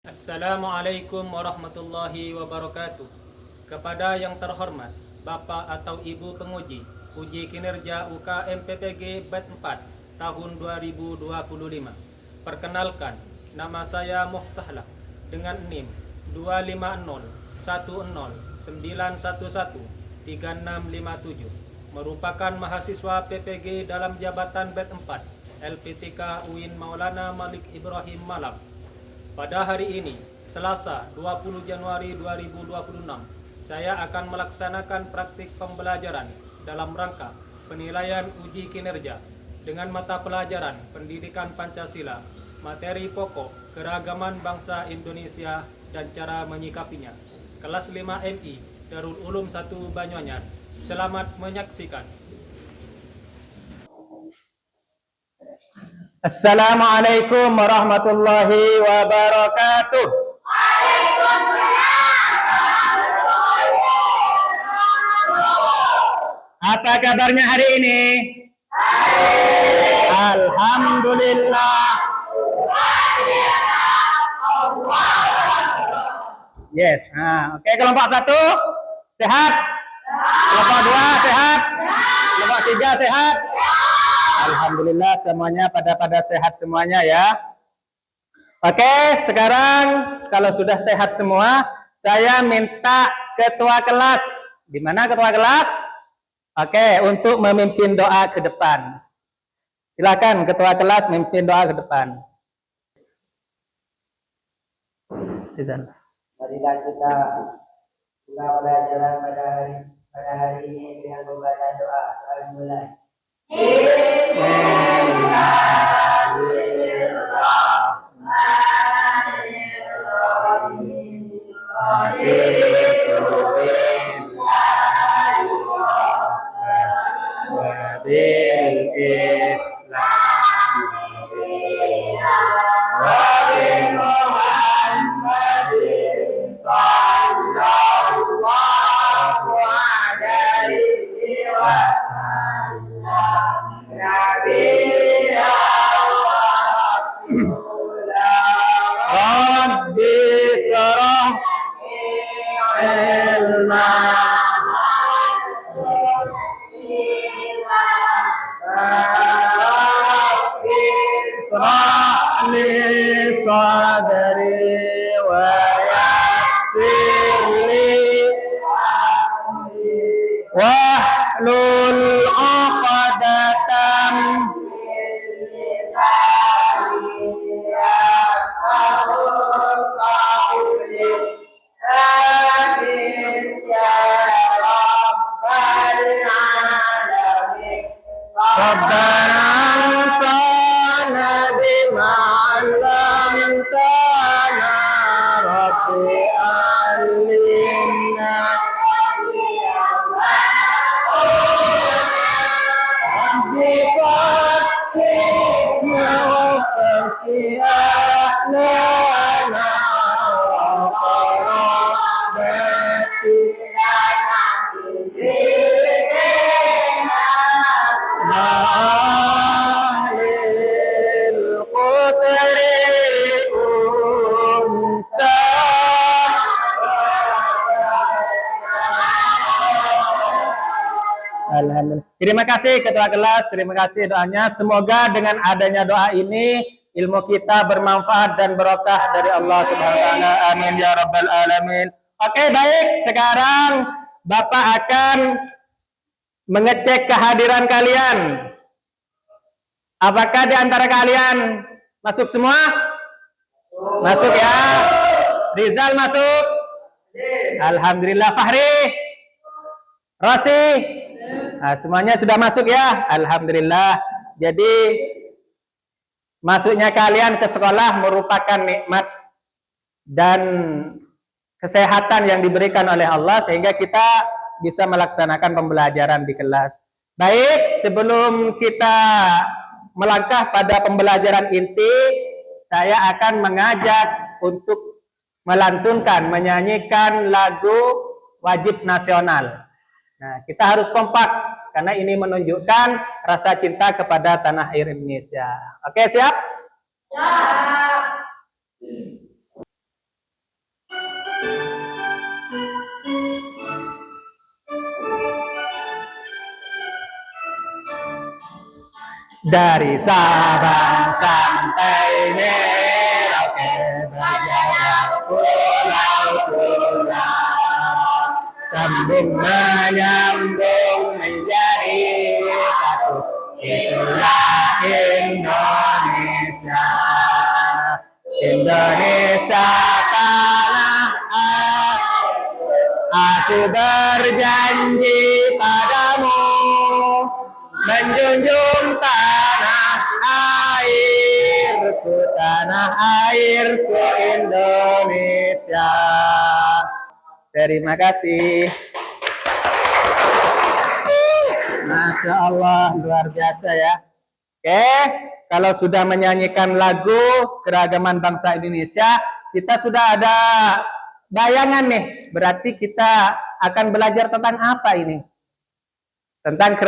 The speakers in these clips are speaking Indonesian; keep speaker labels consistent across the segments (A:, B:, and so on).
A: Assalamualaikum warahmatullahi wabarakatuh. Kepada yang terhormat Bapak atau Ibu penguji uji kinerja UKM PPG BET 4 tahun 2025. Perkenalkan, nama saya Muhsahlah dengan NIM 25010911367, merupakan mahasiswa PPG dalam jabatan BET 4 LPTK UIN Maulana Malik Ibrahim Malang. Pada hari ini, Selasa 20 Januari 2026, saya akan melaksanakan praktik pembelajaran dalam rangka penilaian uji kinerja dengan mata pelajaran Pendidikan Pancasila, materi pokok Keragaman Bangsa Indonesia dan cara menyikapinya. Kelas 5 MI Darul Ulum 1 Banyuanyar. Selamat menyaksikan.
B: Assalamualaikum warahmatullahi wabarakatuh. Apa kabarnya hari ini? Alhamdulillah. Yes. Oke, kelompok 1 sehat. Kelompok 2 sehat. Kelompok 3 sehat. Alhamdulillah semuanya pada sehat semuanya ya. Oke, sekarang kalau sudah sehat semua, saya minta ketua kelas. Di mana ketua kelas? Oke, untuk memimpin doa ke depan. Silakan ketua kelas memimpin doa ke depan.
C: Marilah kita buka pelajaran pada hari ini dengan membaca doa. Kami mulai.
B: Wahlul 'uqdatam Rabbana anfa'na bima 'allamtana Rabbi 'allimna Rabbi faqqihna wa faqqihna Alhamdulillah. Terima kasih ketua kelas, terima kasih doanya. Semoga dengan adanya doa ini ilmu kita bermanfaat dan berkah dari Allah Subhanahu wa taala. Amin ya rabbal alamin. Oke, baik. Sekarang Bapak akan mengecek kehadiran kalian. Apakah di antara kalian masuk semua? Masuk ya. Rizal masuk? Alhamdulillah. Fahri? Rosi? Nah, semuanya sudah masuk ya, alhamdulillah. Jadi masuknya kalian ke sekolah merupakan nikmat dan kesehatan yang diberikan oleh Allah sehingga kita bisa melaksanakan pembelajaran di kelas. Baik, sebelum kita melangkah pada pembelajaran inti, saya akan mengajak untuk melantunkan, menyanyikan lagu wajib nasional. Nah, kita harus kompak karena ini menunjukkan rasa cinta kepada tanah air Indonesia. Oke, siap? Siap. dari Sabang sampai Merauke berjaya pulau-pulau sambung menyambung menjadi satu, itulah Indonesia. Indonesia tanah air, aku berjanji padamu menjunjung tanah airku Indonesia. Terima kasih. Masya Allah, luar biasa ya. Oke, kalau sudah menyanyikan lagu keragaman bangsa Indonesia, kita sudah ada bayangan nih. Berarti kita akan belajar tentang apa ini? Tentang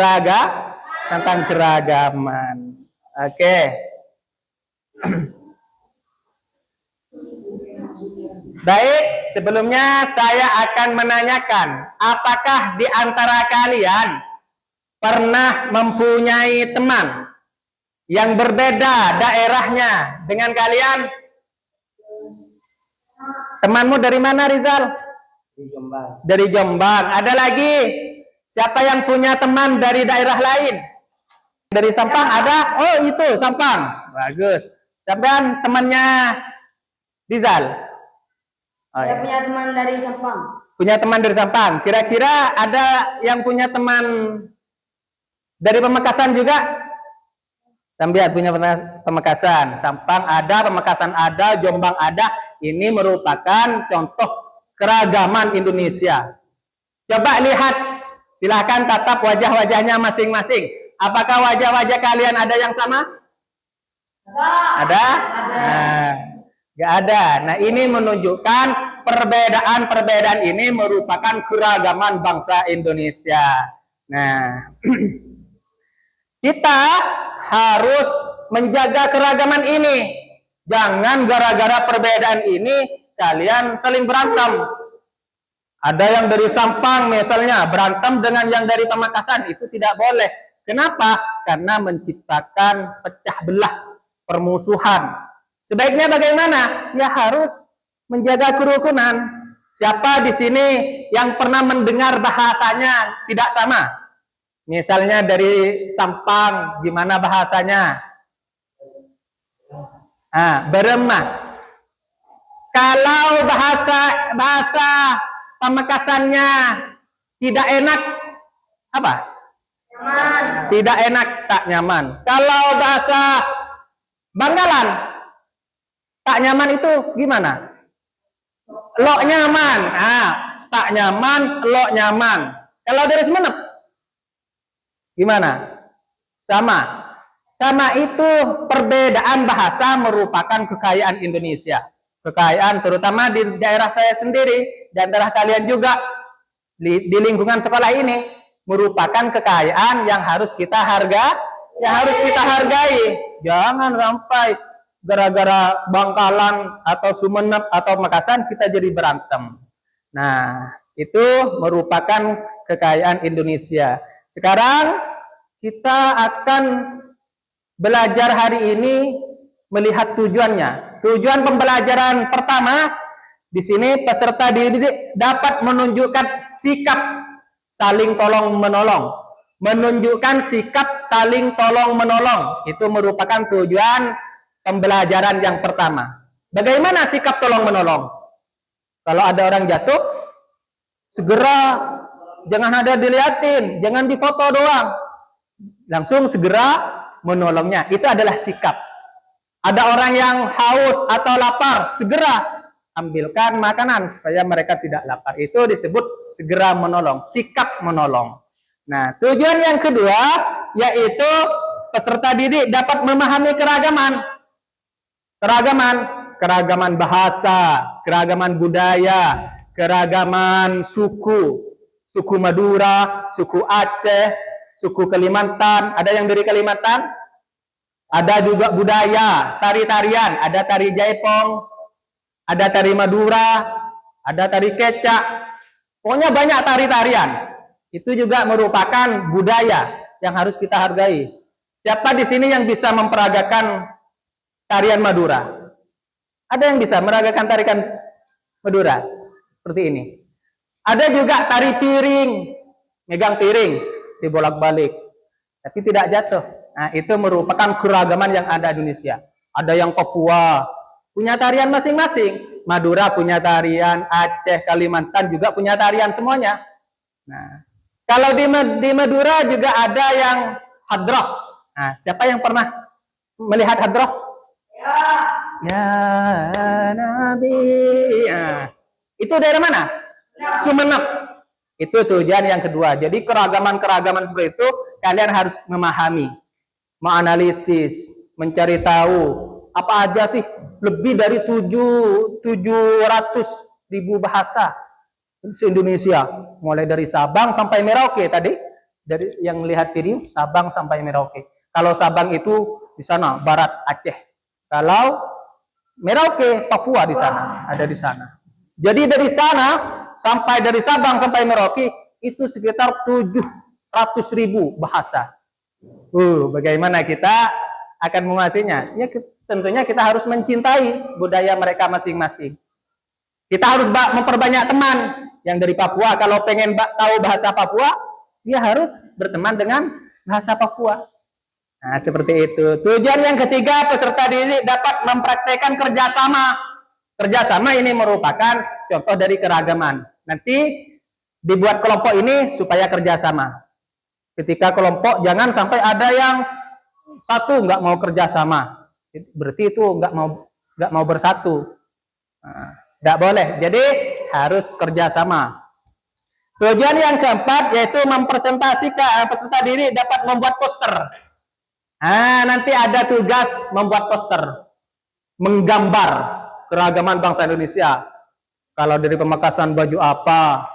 B: keragaman. Oke. Baik, sebelumnya saya akan menanyakan, apakah di antara kalian pernah mempunyai teman yang berbeda daerahnya dengan kalian? Temanmu dari mana, Rizal?
C: Di Jombang.
B: Dari Jombang. Ada lagi? Siapa yang punya teman dari daerah lain? Dari Sampang ada? Oh, itu Sampang. Bagus. Sampean temannya Rizal? Oh,
D: Saya
B: ya.
D: punya teman dari Sampang.
B: Punya teman dari Sampang. Kira-kira ada yang punya teman dari Pamekasan juga? Sambil punya Pamekasan. Sampang ada, Pamekasan ada, Jombang ada. Ini merupakan contoh keragaman Indonesia. Coba lihat, silahkan tatap wajah-wajahnya masing-masing. Apakah wajah-wajah kalian ada yang sama? Ada? Nah, nggak ada. Nah, ini menunjukkan perbedaan-perbedaan ini merupakan keragaman bangsa Indonesia. Nah, kita harus menjaga keragaman ini. Jangan gara-gara perbedaan ini kalian saling berantem. Ada yang dari Sampang misalnya berantem dengan yang dari Pamekasan, itu tidak boleh. Kenapa? Karena menciptakan pecah belah, permusuhan. Sebaiknya bagaimana? Ya harus menjaga kerukunan. Siapa di sini yang pernah mendengar bahasanya tidak sama? Misalnya dari Sampang, gimana bahasanya? Beremah. Kalau bahasa Pamekasannya tidak enak, apa?
D: Nyaman.
B: Tidak enak, tak nyaman. Kalau bahasa Bangkalan, tak nyaman itu gimana? Lo nyaman. Tak nyaman, lo nyaman. Kalau dari Sumenep, gimana? Sama. Sama itu perbedaan bahasa merupakan kekayaan Indonesia. Kekayaan terutama di daerah saya sendiri, di antara kalian juga di lingkungan sekolah ini merupakan kekayaan yang harus kita hargai. Jangan sampai gara-gara Bangkalan atau Sumenep atau Makassar kita jadi berantem. Nah, itu merupakan kekayaan Indonesia. Sekarang kita akan belajar hari ini melihat tujuannya. Tujuan pembelajaran pertama, di sini peserta didik dapat menunjukkan sikap saling tolong menolong. Menunjukkan sikap saling tolong menolong. Itu merupakan tujuan pembelajaran yang pertama. Bagaimana sikap tolong menolong? Kalau ada orang jatuh, segera jangan ada dilihatin, jangan difoto doang. Langsung segera menolongnya. Itu adalah sikap. Ada orang yang haus atau lapar, segera ambilkan makanan supaya mereka tidak lapar. Itu disebut segera menolong, sikap menolong. Nah, tujuan yang kedua yaitu peserta didik dapat memahami keragaman bahasa, keragaman budaya, keragaman suku Madura, suku Aceh, suku Kalimantan. Ada yang dari Kalimantan? Ada juga budaya, tari-tarian, ada tari Jaipong, ada tari Madura, ada tari Kecak. Pokoknya banyak tari-tarian. Itu juga merupakan budaya yang harus kita hargai. Siapa di sini yang bisa memperagakan tarian Madura? Ada yang bisa meragakan tarikan Madura seperti ini. Ada juga tari piring, megang piring dibolak-balik, tapi tidak jatuh. Nah, itu merupakan keragaman yang ada di Indonesia. Ada yang Papua punya tarian masing-masing, Madura punya tarian, Aceh, Kalimantan juga punya tarian semuanya. Nah, kalau di Madura juga ada yang hadroh. Nah, siapa yang pernah melihat hadroh? Ya Nabi. Nah, itu daerah mana? Sumeneb. Itu tujuan yang kedua. Jadi keragaman-keragaman seperti itu kalian harus memahami, menganalisis, mencari tahu apa aja sih lebih dari 700.000 bahasa se-Indonesia, mulai dari Sabang sampai Merauke tadi. Dari yang lihat video Sabang sampai Merauke. Kalau Sabang itu di sana barat Aceh. Kalau Merauke Papua di sana, ada di sana. Jadi dari sana sampai dari Sabang sampai Merauke itu sekitar 700.000 bahasa. Bagaimana kita akan menguasainya? Ya tentunya kita harus mencintai budaya mereka masing-masing. Kita harus memperbanyak teman yang dari Papua. Kalau pengen tahu bahasa Papua, dia harus berteman dengan bahasa Papua. Nah, seperti itu. Tujuan yang ketiga, peserta didik dapat mempraktekkan kerjasama. Kerjasama ini merupakan contoh dari keragaman. Nanti dibuat kelompok ini supaya kerjasama. Ketika kelompok, jangan sampai ada yang satu nggak mau kerjasama. Berarti itu nggak mau bersatu. Nggak boleh. Jadi harus kerjasama. Tujuan yang keempat yaitu mempresentasikan peserta didik dapat membuat poster. Nanti ada tugas membuat poster, menggambar keragaman bangsa Indonesia. Kalau dari Pamekasan baju apa,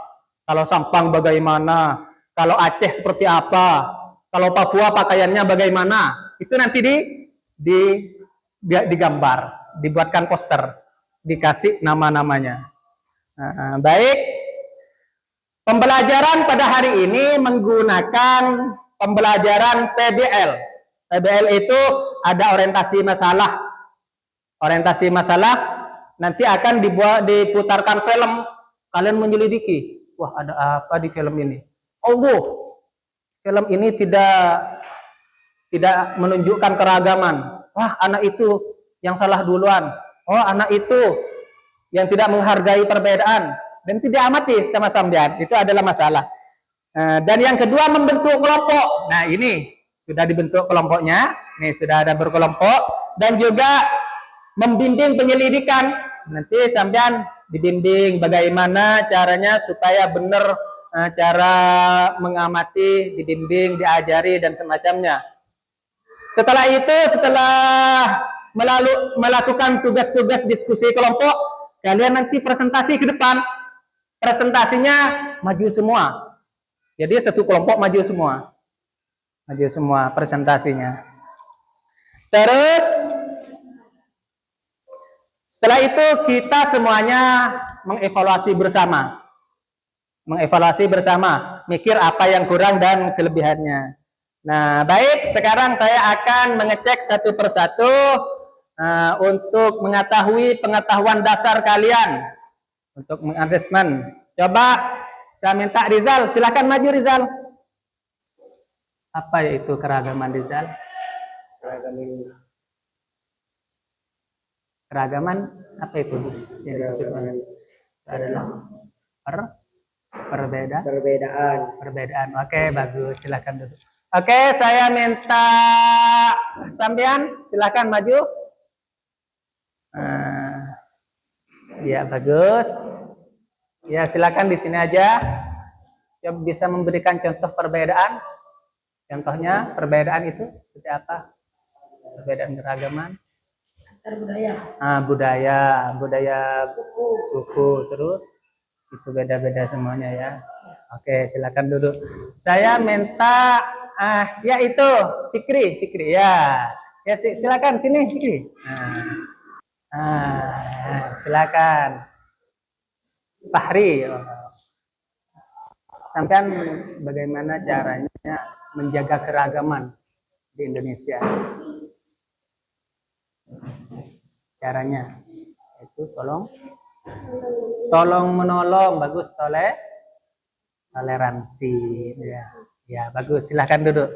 B: kalau Sampang bagaimana, kalau Aceh seperti apa, kalau Papua pakaiannya bagaimana, itu nanti digambar, dibuatkan poster, dikasih nama-namanya. Baik, pembelajaran pada hari ini menggunakan pembelajaran PBL. PBL itu ada orientasi masalah. Orientasi masalah nanti akan diputarkan film. Kalian menyelidiki, wah ada apa di film ini? Oh, film ini tidak menunjukkan keragaman. Wah, anak itu yang salah duluan. Oh, anak itu yang tidak menghargai perbedaan dan tidak amati sama sampean. Itu adalah masalah. Dan yang kedua membentuk kelompok. Nah, ini sudah dibentuk kelompoknya. Nih sudah ada berkelompok dan juga membimbing penyelidikan. Nanti sampean dibimbing bagaimana caranya supaya benar cara mengamati, dibimbing, diajari dan semacamnya. Setelah itu, setelah melakukan tugas-tugas diskusi kelompok, kalian nanti presentasi ke depan. Presentasinya maju semua. Jadi satu kelompok maju semua. Maju semua presentasinya. Terus setelah itu kita semuanya mengevaluasi bersama. Mengevaluasi bersama, mikir apa yang kurang dan kelebihannya. Nah, baik, sekarang saya akan mengecek satu persatu untuk mengetahui pengetahuan dasar kalian untuk mengasesmen. Coba saya minta Rizal, silakan maju Rizal. Apa itu keragaman Rizal? Keragaman apa itu? Yang dimaksudkan adalah perbedaan. Oke, bagus. Silakan duduk. Oke, saya minta sampean silakan maju. Ya, bagus. Ya, silakan di sini aja. Ya, bisa memberikan contoh perbedaan. Contohnya perbedaan itu seperti apa? Perbedaan keragaman.
D: Antar budaya.
B: Budaya suku terus itu beda-beda semuanya ya. Oke, silakan duduk. Saya minta ya itu Fikri ya. Ya silakan sini Fikri. Silakan. Fahri. Sampean bagaimana caranya menjaga keragaman di Indonesia. Caranya itu tolong menolong, bagus, toleransi, ya, ya bagus, silahkan duduk.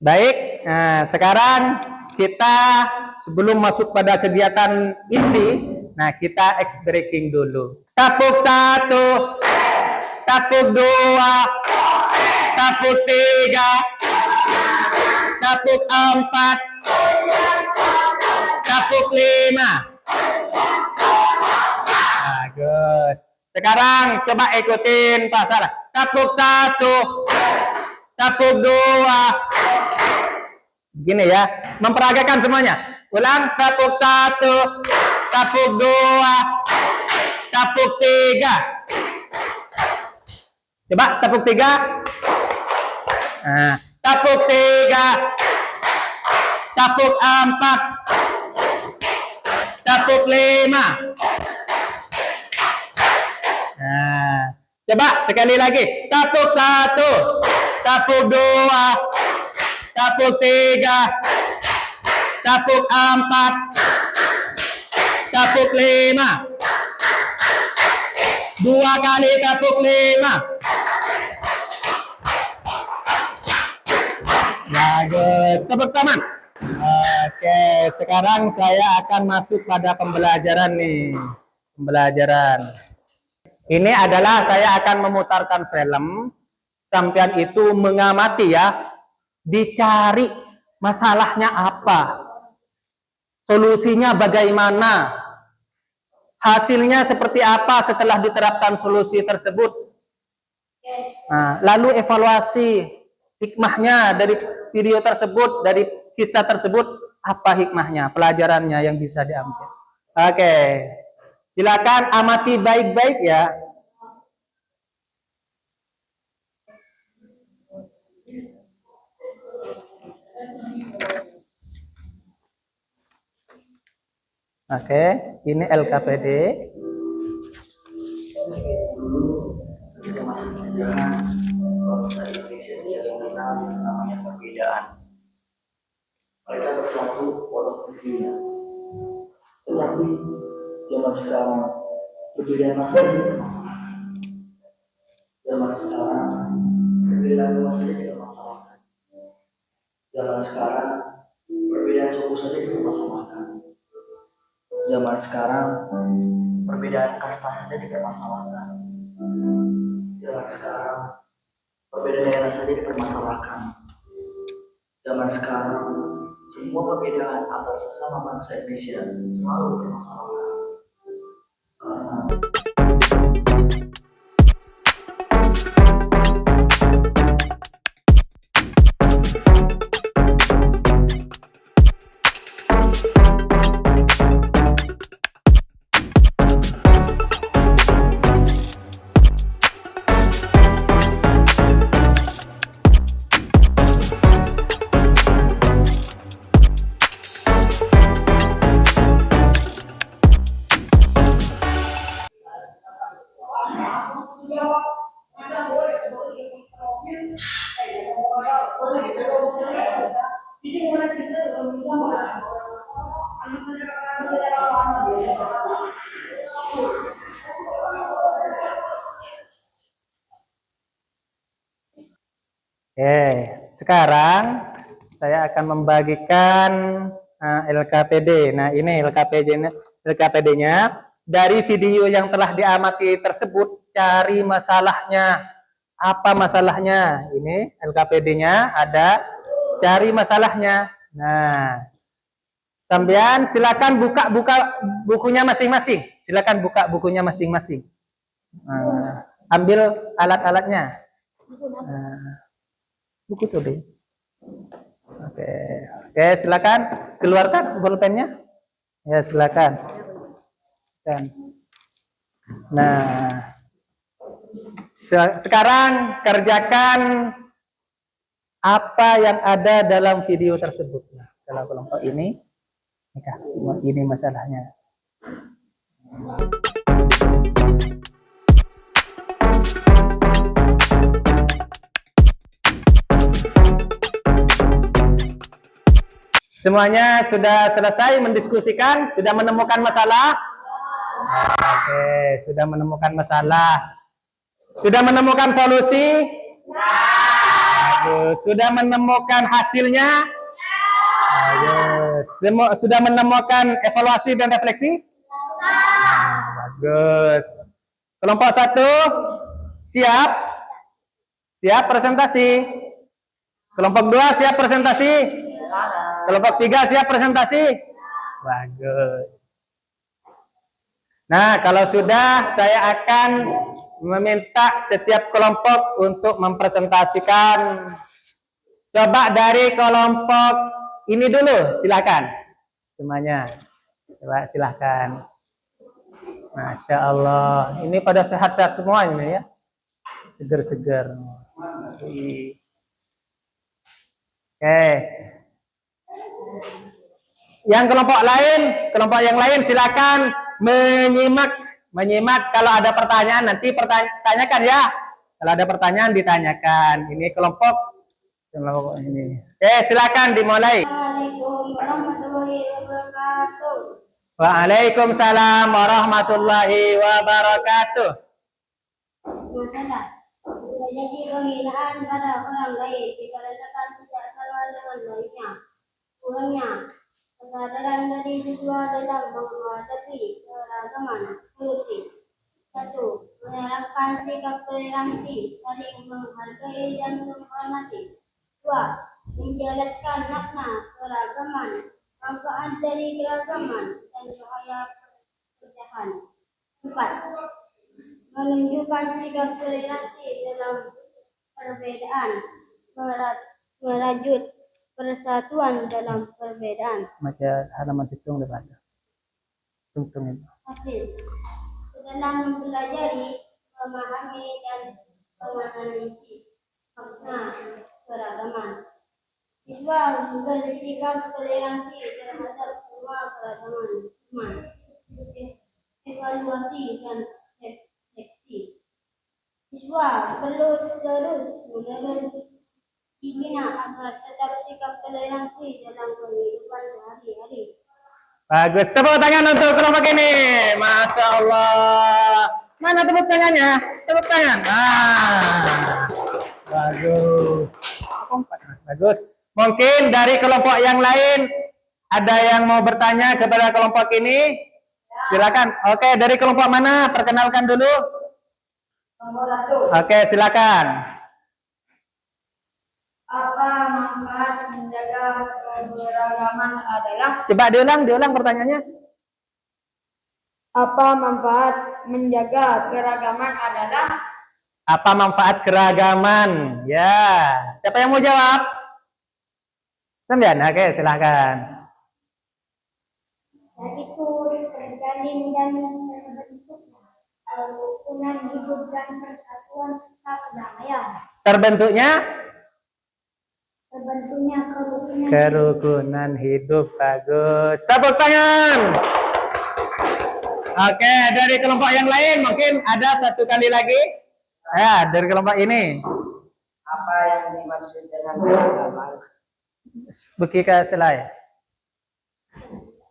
B: Baik, nah sekarang kita sebelum masuk pada kegiatan inti, nah kita ice breaking dulu. Tapuk 1, tapuk 2, tapuk 3, tapuk 4, tapuk 5. Bagus. Sekarang coba ikutin Pak Sarah. Tapuk 1, tapuk 2. Gini ya, memperagakan semuanya. Ulang, tapuk 1, tapuk 2, tapuk 3. Coba tapuk 3. Nah, tapuk 3, tapuk 4, tapuk 5. Nah, coba sekali lagi. Tapuk 1, tapuk 2, tapuk 3, tapuk 4, tapuk 5. 2 kali tapuk 5. Bagus, tepuk tangan. Oke, sekarang saya akan masuk pada pembelajaran nih. Pembelajaran. Ini adalah saya akan memutarkan film. Sampean itu mengamati ya, dicari masalahnya apa, solusinya bagaimana, hasilnya seperti apa setelah diterapkan solusi tersebut. Nah, lalu evaluasi hikmahnya dari video tersebut, dari kisah tersebut, apa hikmahnya, pelajarannya yang bisa diambil. Oke, silakan amati baik-baik ya. Oke, ini LKPD.
C: Bangsa Indonesia tidak mengenal namanya perbedaan. Mereka bersatu walau berbeda. Tetapi zaman sekarang perbedaan masa dipermasalahkan. Zaman sekarang perbedaan agama saja dipermasalahkan. Zaman sekarang perbedaan suku saja dipermasalahkan. Zaman sekarang perbedaan kasta saja dipermasalahkan. Zaman sekarang perbedaan daerah saja dipermasalahkan. Zaman sekarang semua perbedaan antar sesama bangsa Indonesia selalu dipermasalahkan.
B: Oke, sekarang saya akan membagikan LKPD. Nah, ini LKPD-nya. Dari video yang telah diamati tersebut, cari masalahnya. Apa masalahnya? Ini LKPD-nya ada, cari masalahnya. Nah, sampean silakan buka bukunya masing-masing. Silakan buka bukunya masing-masing. Nah, ambil alat-alatnya. Nah, buku tulis. Oke, silakan keluarkan pulpennya. Ya, silakan. Nah, sekarang kerjakan apa yang ada dalam video tersebut. Nah, dalam kelompok ini masalahnya. Semuanya sudah selesai mendiskusikan, sudah menemukan masalah? Oke, sudah menemukan masalah. Sudah menemukan solusi? Bagus. Sudah menemukan hasilnya? Bagus. Sudah menemukan evaluasi dan refleksi? Bagus. Kelompok 1 siap? Siap presentasi? Kelompok 2 siap presentasi? Kelompok 3 siap presentasi? Bagus. Nah, kalau sudah, saya akan meminta setiap kelompok untuk mempresentasikan. Coba dari kelompok ini dulu, silakan. Semuanya. Coba silakan. Masya Allah. Ini pada sehat-sehat semua ini ya. Seger-seger. Oke. Yang kelompok yang lain silakan menyimak kalau ada pertanyaan nanti tanyakan ya. Kalau ada pertanyaan ditanyakan. Ini kelompok ini. Oke, silakan dimulai.
D: Assalamualaikum warahmatullahi wabarakatuh.
B: Waalaikumsalam warahmatullahi wabarakatuh.
D: Masalah. Tidak jadi penghinaan pada orang lain dikarenakan tidak sama dengan baiknya. Kurangnya kesadaran dari siswa dalam menghadapi keragaman solusi. 1. Menerapkan sikap toleransi, saling menghargai dan menghormati. 2. Menjelaskan makna keragaman, manfaat dari keragaman, dan bahaya pecahan. 4. Menunjukkan sikap toleransi dalam perbedaan, merajut persatuan dalam perbedaan.
B: Macam halaman situng depan. Tungtung itu.
D: Hasil. Dalam mempelajari, memahami, dan menganalisis makna keragaman. Siswa bersikap toleransi terhadap semua keragaman iman, evaluasi dan refleksi. Siswa perlu terus-menerus dibina agar tetap sikap toleransi dalam kehidupan sehari-hari.
B: Bagus, tepuk tangan untuk kelompok ini. Masya Allah. Mana tepuk tangannya? Tepuk tangan. Bagus. Bagus. Mungkin dari kelompok yang lain ada yang mau bertanya kepada kelompok ini? Silakan. Oke, dari kelompok mana? Perkenalkan dulu. Oke, silakan.
D: Apa manfaat menjaga keberagaman adalah?
B: Coba diulang pertanyaannya.
D: Apa manfaat menjaga keragaman adalah?
B: Apa manfaat keragaman? Ya, siapa yang mau jawab? Sembilan, oke, silakan.
D: Yaitu terjalin dan terbentuknya kerukunan hidup dan persatuan serta kedamaian.
B: Terbentuknya kerukunan hidup. Bagus. Tepuk tangan. Oke, dari kelompok yang lain mungkin ada satu kali lagi. Ya, dari kelompok ini.
C: Apa yang dimaksud dengan keragaman?
B: Bukika selai.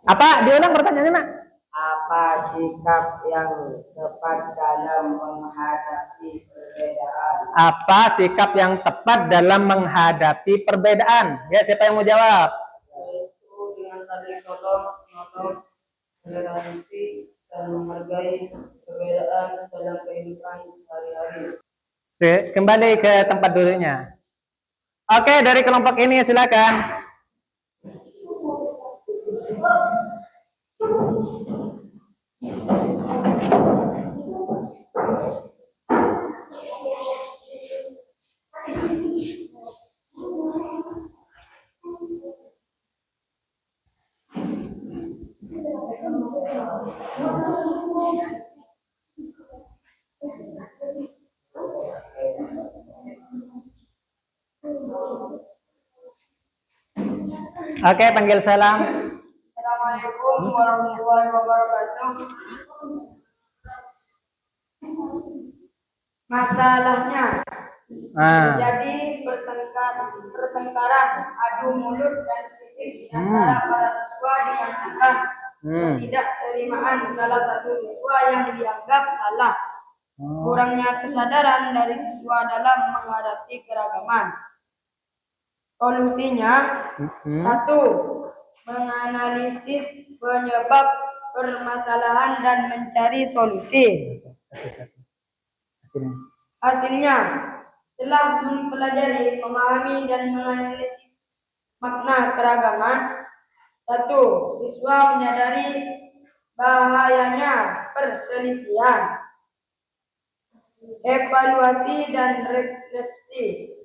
B: Apa? Diulang pertanyaannya, Nak.
C: Apa sikap yang tepat dalam menghadapi perbedaan?
B: Apa sikap yang tepat dalam menghadapi perbedaan? Ya, siapa yang mau jawab?
C: Yaitu dengan saling tolong, menolong, toleransi, dan menghargai perbedaan dalam kehidupan sehari-hari.
B: Kembali ke tempat duduknya. Oke, dari kelompok ini silakan. Oke, panggil salam.
D: Assalamualaikum warahmatullahi wabarakatuh. Masalahnya terjadi pertengkaran, adu mulut dan fisik kondusif di antara para siswa dikarenakan
B: Hmm.
D: ketidakterimaan salah satu siswa yang dianggap salah. Kurangnya kesadaran dari siswa dalam menghadapi keragaman. Solusinya,
B: Hmm.
D: 1. Menganalisis penyebab permasalahan dan mencari solusi.
B: Satu-satu. Hasilnya.
D: Hasilnya, setelah mempelajari, memahami, dan menganalisis makna keragaman, 1. Siswa menyadari bahayanya perselisihan. Evaluasi dan refleksi.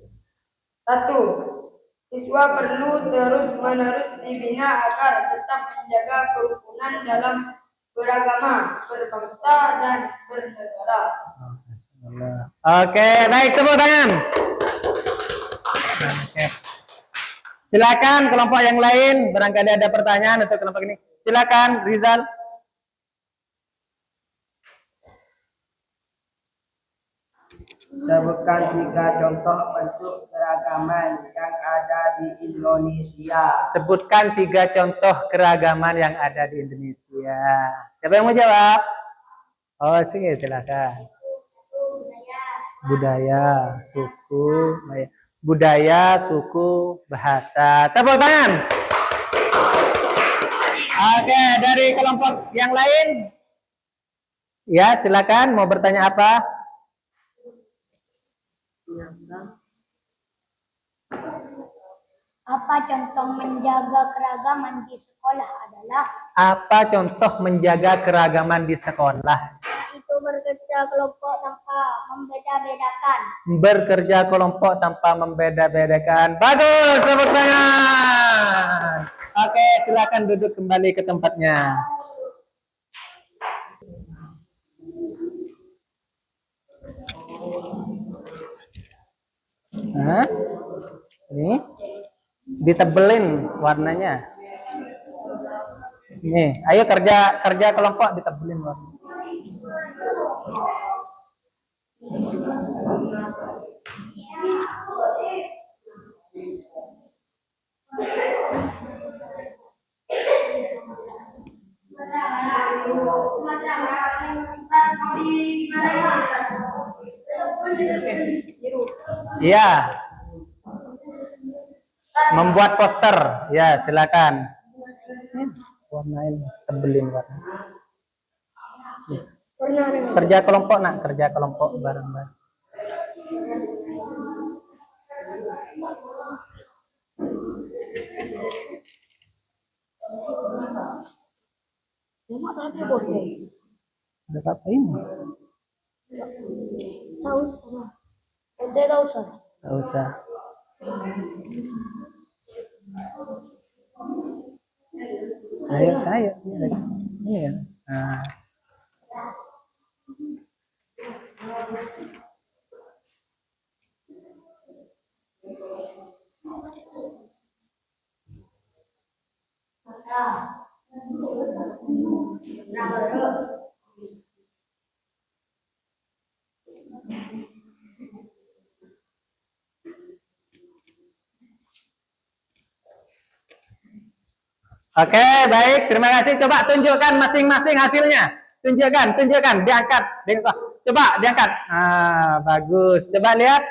D: 1. Siswa perlu terus-menerus dibina agar tetap menjaga kerukunan dalam beragama, berbangsa, dan bernegara.
B: Oke, baik, tepuk tangan. Oke. Silakan kelompok yang lain, barangkali ada pertanyaan untuk kelompok ini. Silakan, Rizal.
C: Sebutkan 3 contoh bentuk keragaman yang ada di Indonesia.
B: Sebutkan 3 contoh keragaman yang ada di Indonesia. Siapa yang mau jawab? Oh, sini silakan. Budaya, suku, budaya, suku, bahasa. Tepuk tangan. Oke, dari kelompok yang lain. Ya, silakan. Mau bertanya apa?
E: Apa contoh menjaga keragaman di sekolah adalah?
B: Apa contoh menjaga keragaman di sekolah?
E: Itu bekerja kelompok tanpa membeda-bedakan.
B: Bekerja kelompok tanpa membeda-bedakan. Bagus, tepuk tangan. Oke, silakan duduk kembali ke tempatnya. Hah? Ini ditebelin warnanya. Nih, ayo kerja kelompok ditebelin warnanya. Iya. Membuat poster. Ya, silakan. Warnain, tebelin warna. Kerja kelompok, nak, kerja kelompok bareng-bareng. Udah ngapain?
E: Tahu sama. Udah tahu sama.
B: Nggak usah. Ayo. Ini ya. Nah. Oke, baik. Terima kasih. Coba tunjukkan masing-masing hasilnya. Tunjukkan. Diangkat. Coba diangkat. Ah, bagus. Coba lihat.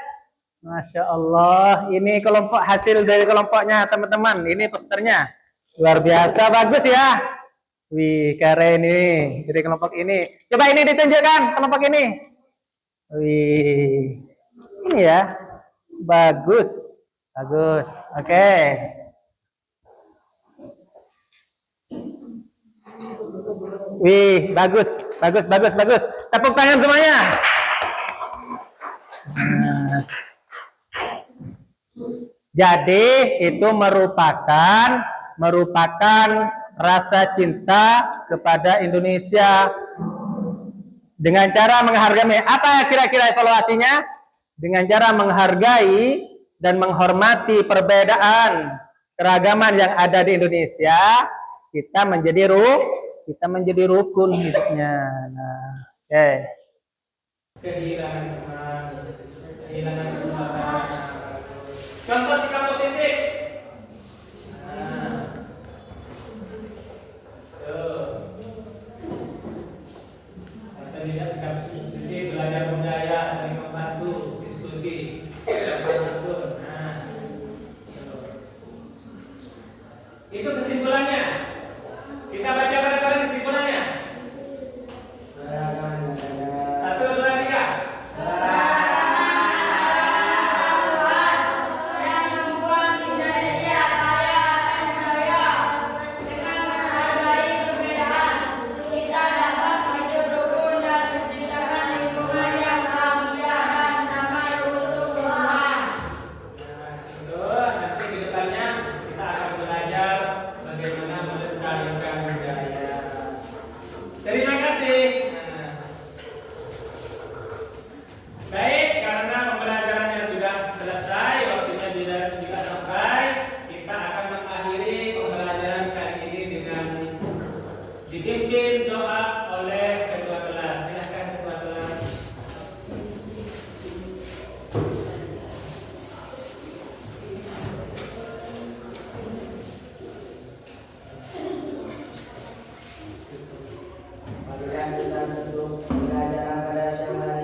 B: Masya Allah. Ini kelompok hasil dari kelompoknya, teman-teman. Ini posternya. Luar biasa. Bagus ya. Wih, keren ini. Dari kelompok ini. Coba ini ditunjukkan, kelompok ini. Wih. Ini ya. Bagus. Oke. Wih, bagus. Tepuk tangan semuanya. Nah. Jadi itu merupakan rasa cinta kepada Indonesia dengan cara menghargai. Apa kira-kira evaluasinya? Dengan cara menghargai dan menghormati perbedaan keragaman yang ada di Indonesia, kita menjadi rukun hidupnya. Nah, oke. Kehilangan teman, kehilangan kesempatan. Contoh sikap positif. Nah.
A: tidak sikap suci, belajar budaya, saling membantu, diskusi. Nah, itu kesimpulannya. Kita baca bareng-bareng kesimpulannya. 1, 2, 3. Nanti ke depannya kita akan belajar bagaimana melestarikan budaya. Terima kasih. Baik, karena pembelajarannya sudah selesai, waktunya juga sampai, kita akan mengakhiri pembelajaran kali ini dengan dipimpin doa oleh ketua kelas. Silakan ketua kelas.
C: Marilah kita tutup pembelajaran pada siang hari